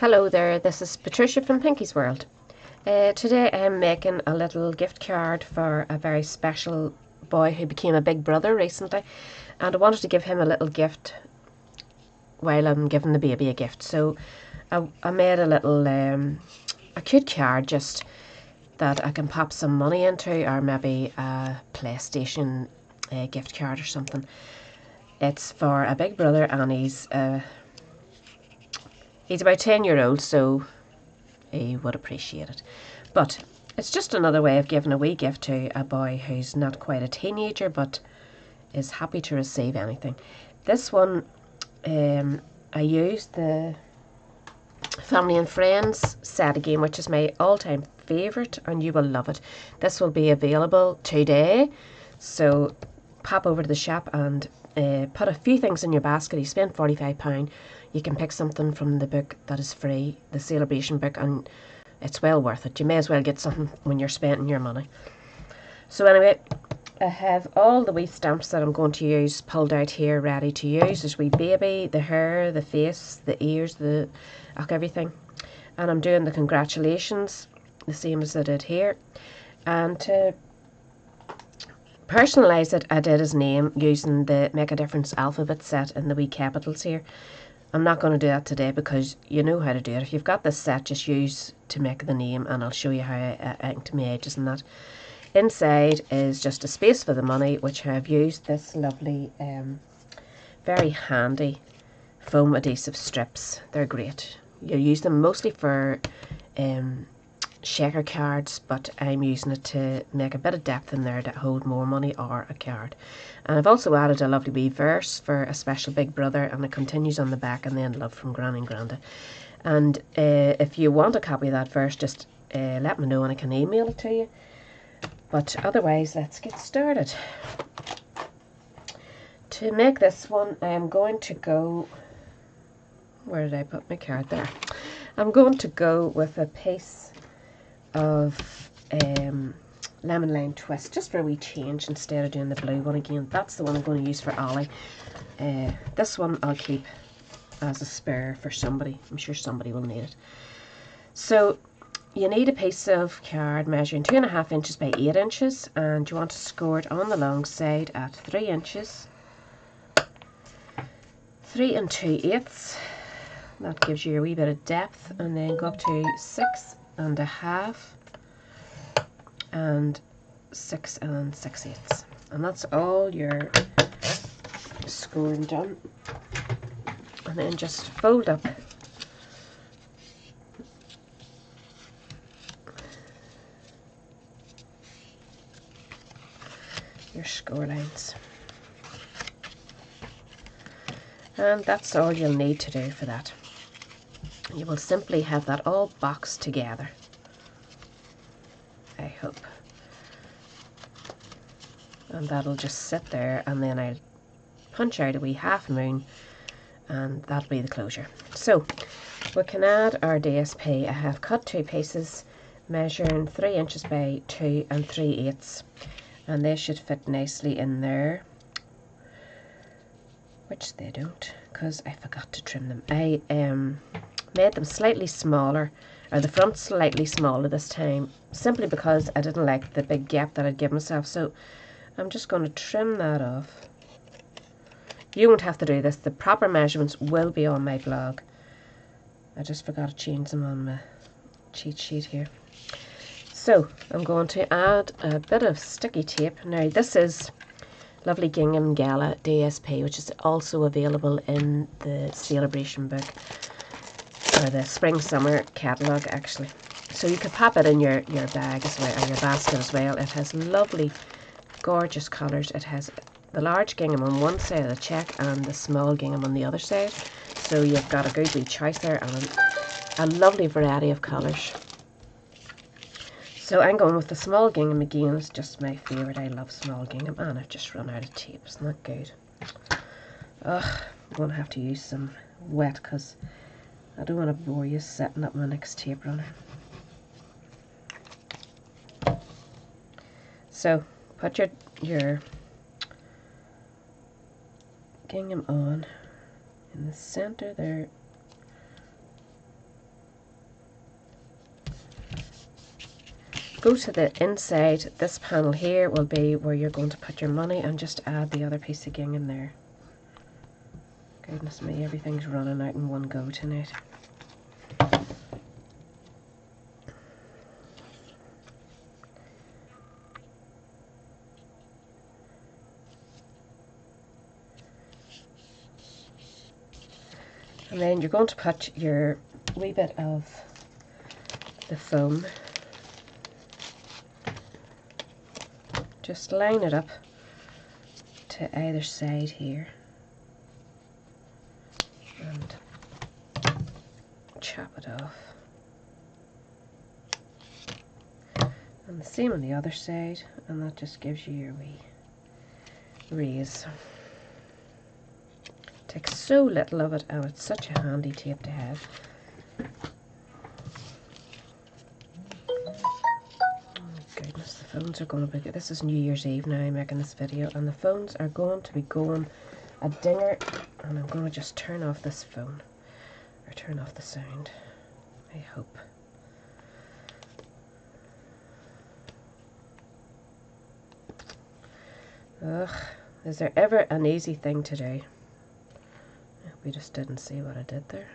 Hello there, this is Patricia from Pinky's World. Today I'm making a little gift card for a very special boy who became a big brother recently, and I wanted to give him a little gift while I'm giving the baby a gift. So I made a little a cute card just that I can pop some money into, or maybe a PlayStation gift card or something. It's for a big brother, and he's about 10-year-old, so he would appreciate it. But it's just another way of giving a wee gift to a boy who's not quite a teenager but is happy to receive anything. This one, I used the Family and Friends set again, which is my all-time favourite, and you will love it. This will be available today, so pop over to the shop and put a few things in your basket. You spend £45, you can pick something from the book that is free, the celebration book, and it's well worth it. You may as well get something when you're spending your money. So anyway, I have all the wee stamps that I'm going to use pulled out here, ready to use. There's wee baby, the hair, the face, the ears, everything. And I'm doing the congratulations, the same as I did here. And to personalise it, I did his name using the Make a Difference alphabet set in the wee capitals here. I'm not going to do that today because you know how to do it. If you've got this set, just use to make the name, and I'll show you how I inked my edges and that. Inside is just a space for the money, which I've used this lovely, very handy foam adhesive strips. They're great. You use them mostly for shaker cards, but I'm using it to make a bit of depth in there to hold more money or a card. And I've also added a lovely wee verse for a special big brother, and it continues on the back, and then love from Granny and Granda. And if you want a copy of that verse, just let me know and I can email it to you. But otherwise, let's get started. To make this one, I am going to go, where did I put my card? There. I'm going to go with a piece of lemon lime twist, just for a wee change instead of doing the blue one again. That's the one I'm going to use for Ollie. This one I'll keep as a spare for somebody. I'm sure somebody will need it. So you need a piece of card measuring 2.5 inches by 8 inches, and you want to score it on the long side at 3 inches, 3 2/8. That gives you a wee bit of depth, and then go up to 6.5 and 6 6/8, and that's all your scoring done. And then just fold up your score lines, and that's all you'll need to do for that. You will simply have that all boxed together, I hope, and that'll just sit there, and then I'll punch out a wee half moon, and that'll be the closure. So we can add our DSP. I have cut 2 pieces measuring 3 inches by 2 3/8, and they should fit nicely in there, which they don't because I forgot to trim them. I made them slightly smaller, or the front slightly smaller this time, simply because I didn't like the big gap that I'd give myself. So I'm just going to trim that off. You won't have to do this. The proper measurements will be on my blog. I just forgot to change them on my cheat sheet here. So I'm going to add a bit of sticky tape. Now this is lovely Gingham Gala DSP, which is also available in the celebration book, or the spring summer catalogue actually. So you could pop it in your bag as well, or your basket as well. It has lovely gorgeous colours. It has the large gingham on one side of the check and the small gingham on the other side, so you've got a good wee choice there, and a lovely variety of colours. So I'm going with the small gingham again. It's just my favourite. I love small gingham, and I've just run out of tape. It's not good. Ugh, I'm going to have to use some wet because I don't want to bore you setting up my next tape runner. So put your gingham on in the center there, go to the inside. This panel here will be where you're going to put your money, and just add the other piece of gingham there. Goodness me, everything's running out in one go tonight. And then you're going to put your wee bit of the foam. Just line it up to either side here. And chop it off. And the same on the other side, and that just gives you your wee raise. Takes so little of it, and it's such a handy tape to have. Oh goodness, the phones are going to be good. This is New Year's Eve now, I'm making this video, and the phones are going to be going a dinger, and I'm going to just turn off this phone, or turn off the sound, I hope. Ugh, is there ever an easy thing to do? We just didn't see what I did there.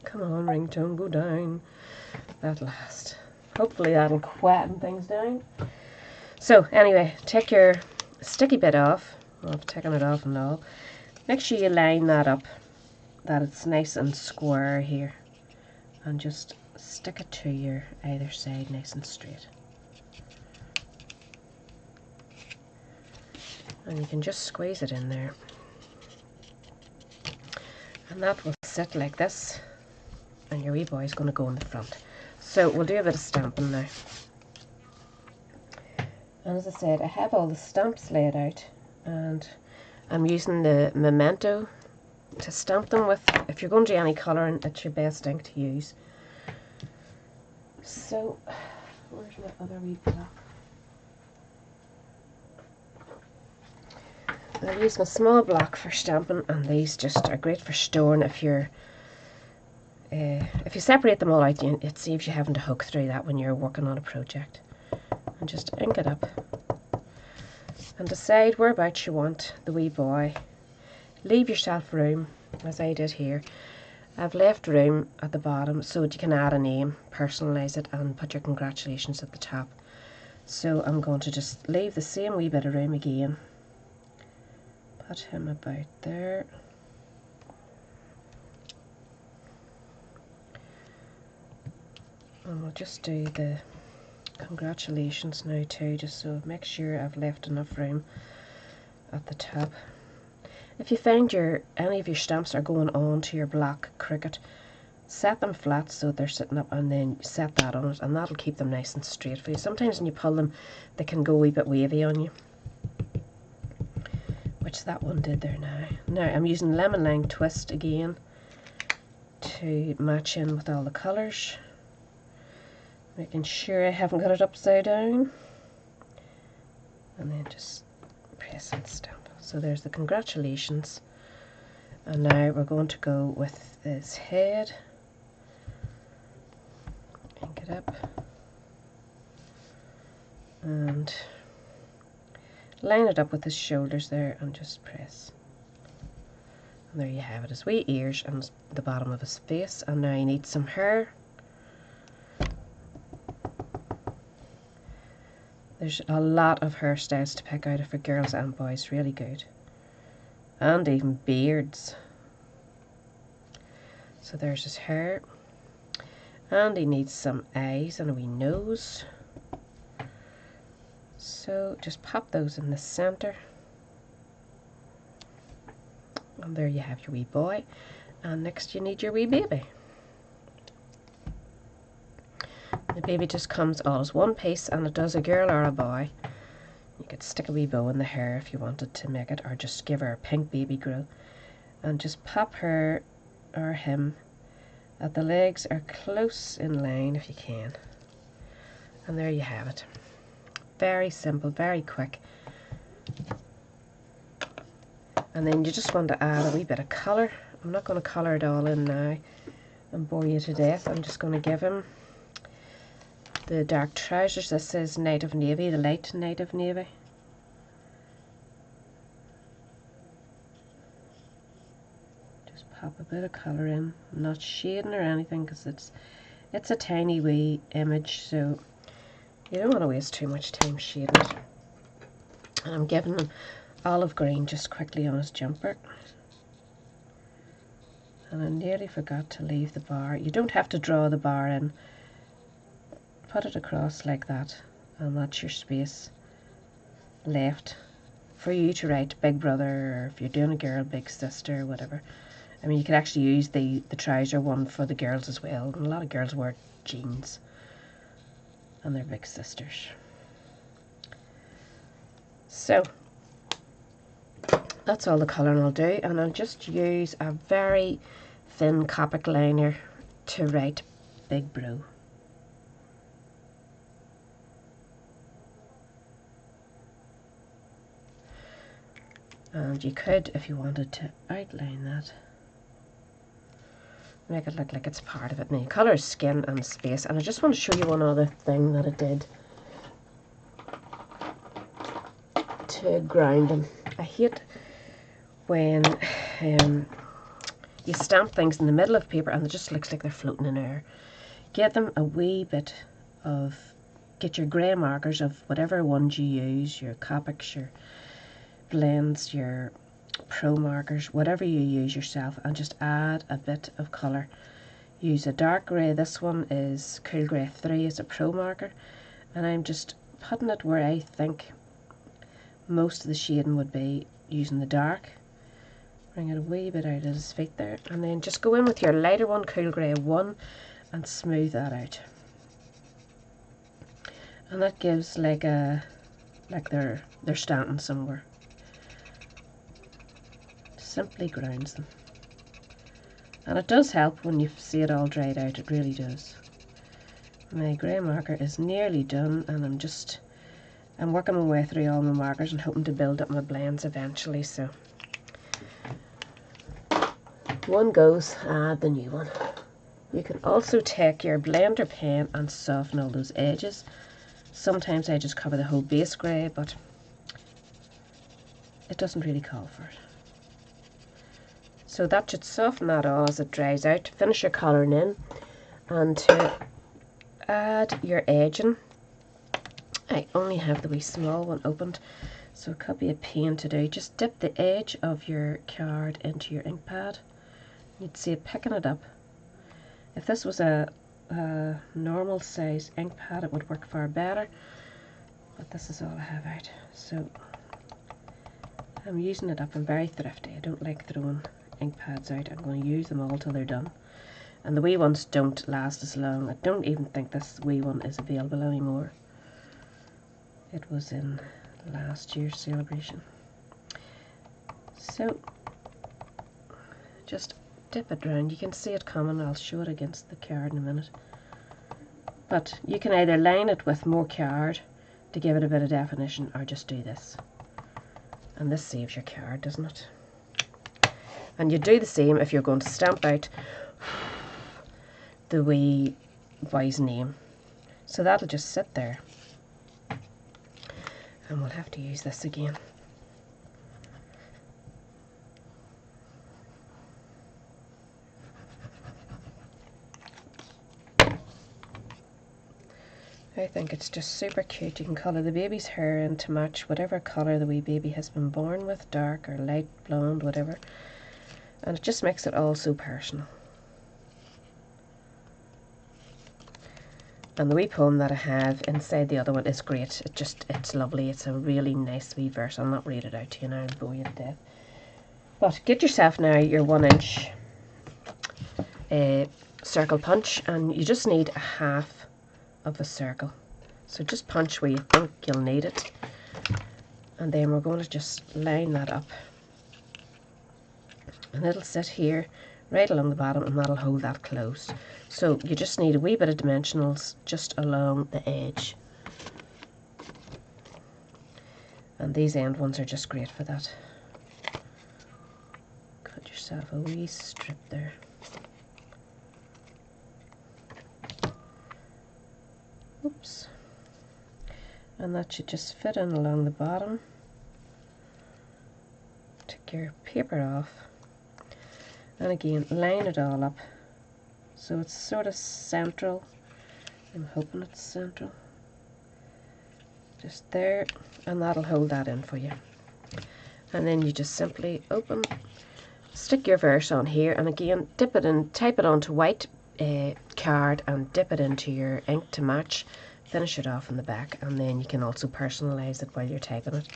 Come on, ringtone, go down. At last. Hopefully that'll quieten things down. So anyway, take your sticky bit off. Well, I've taken it off and all. Make sure you line that up, that it's nice and square here. And just stick it to your either side nice and straight. And you can just squeeze it in there, and that will sit like this, and your wee boy is going to go in the front. So we'll do a bit of stamping now. And as I said, I have all the stamps laid out, and I'm using the Memento to stamp them with. If you're going to do any colouring, it's your best ink to use. So where's my other wee block? I use my small block for stamping, and these just are great for storing if you're if you separate them all out, it saves you having to hook through that when you're working on a project. And just ink it up and decide whereabouts you want the wee boy. Leave yourself room, as I did here. I've left room at the bottom so that you can add a name, personalise it, and put your congratulations at the top. So I'm going to just leave the same wee bit of room again. Put him about there. And we'll just do the congratulations now too, just so make sure I've left enough room at the top. If you find any of your stamps are going on to your black cricket, set them flat so they're sitting up, and then set that on it, and that'll keep them nice and straight for you. Sometimes when you pull them, they can go a wee bit wavy on you. Which that one did there now. Now I'm using lemon lime twist again to match in with all the colours. Making sure I haven't got it upside down. And then just press and stamp. So there's the congratulations. And now we're going to go with this head. Ink it up. And line it up with his shoulders there, and just press. And there you have it, his wee ears and the bottom of his face. And now you need some hair. There's a lot of hairstyles to pick out for girls and boys, really good. And even beards. So there's his hair. And he needs some eyes and a wee nose. So just pop those in the centre. And there you have your wee boy. And next you need your wee baby. The baby just comes all as one piece, and it does a girl or a boy. You could stick a wee bow in the hair if you wanted to make it, or just give her a pink baby grill. And just pop her or him at the legs are close in line if you can. And there you have it. Very simple, very quick. And then you just want to add a wee bit of colour. I'm not going to colour it all in now. and bore you to death. I'm just going to give him the dark trousers. This is Native Navy, the light Native Navy. Just pop a bit of colour in. I'm not shading or anything because it's a tiny wee image, so you don't want to waste too much time shading it. And I'm giving him olive green just quickly on his jumper. And I nearly forgot to leave the bar. You don't have to draw the bar in. Put it across like that, and that's your space left for you to write Big Brother, or if you're doing a girl, Big Sister, or whatever. I mean, you could actually use the trouser one for the girls as well. And a lot of girls wear jeans and they're big sisters. So that's all the colouring I'll do, and I'll just use a very thin Copic liner to write Big Bro. And you could, if you wanted to, outline that, make it look like it's part of it. Now, colour is skin and space, and I just want to show you one other thing that I did to ground them. I hate when you stamp things in the middle of paper and it just looks like they're floating in air. Get them a wee bit of, get your grey markers of whatever ones you use, your Copics, your blends, your pro markers, whatever you use yourself, and just add a bit of colour. Use a dark grey. This one is Cool Grey 3 as a pro marker, and I'm just putting it where I think most of the shading would be, using the dark. Bring it a wee bit out of his feet there, and then just go in with your lighter one, Cool Grey 1, and smooth that out. And that gives like they're standing somewhere. Simply grounds them. And it does help when you see it all dried out, it really does. My grey marker is nearly done, and I'm working my way through all my markers and hoping to build up my blends eventually. So one goes, add the new one. You can also take your blender pen and soften all those edges. Sometimes I just cover the whole base grey, but it doesn't really call for it. So that should soften that all as it dries out. Finish your colouring in, and to add your edging, I only have the wee small one opened, so a copy of paint to do. Just dip the edge of your card into your ink pad. You'd see it picking it up. If this was a normal size ink pad, it would work far better, but this is all I have out. So I'm using it up. I'm very thrifty. I don't like throwing ink pads out. I'm going to use them all till they're done. And the wee ones don't last as long. I don't even think this wee one is available anymore. It was in last year's celebration. So just dip it round. You can see it coming. I'll show it against the card in a minute. But you can either line it with more card to give it a bit of definition, or just do this. And this saves your card, doesn't it? And you do the same if you're going to stamp out the wee boy's name. So that'll just sit there. And we'll have to use this again. I think it's just super cute. You can colour the baby's hair in to match whatever colour the wee baby has been born with, dark or light blonde, whatever. And it just makes it all so personal. And the wee poem that I have inside the other one is great. It's lovely. It's a really nice wee verse. I'll not read it out to you now, I'll bore you to death. But get yourself now your 1-inch circle punch, and you just need a half of a circle. So just punch where you think you'll need it. And then we're going to just line that up. And it'll sit here right along the bottom, and that'll hold that closed. So you just need a wee bit of dimensionals just along the edge. And these end ones are just great for that. Cut yourself a wee strip there. Oops. And that should just fit in along the bottom. Take your paper off, and again line it all up so it's sort of central. I'm hoping it's central. Just there, and that'll hold that in for you. And then you just simply open, stick your verse on here, and again dip it in, type it onto white card and dip it into your ink to match. Finish it off in the back, and then you can also personalize it while you're typing it.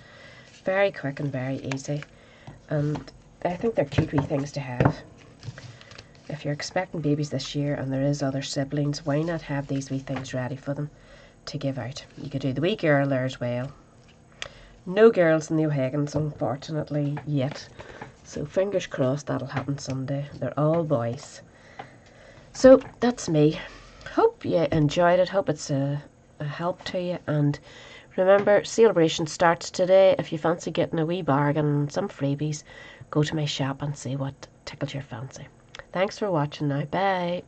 Very quick and very easy, and I think they're cute wee things to have. If you're expecting babies this year and there is other siblings, why not have these wee things ready for them to give out? You could do the wee girl there as well. No girls in the O'Hagans, unfortunately, yet. So fingers crossed that'll happen someday. They're all boys. So that's me. Hope you enjoyed it. Hope it's a help to you. And remember, celebration starts today. If you fancy getting a wee bargain and some freebies, go to my shop and see what tickles your fancy. Thanks for watching now. Bye.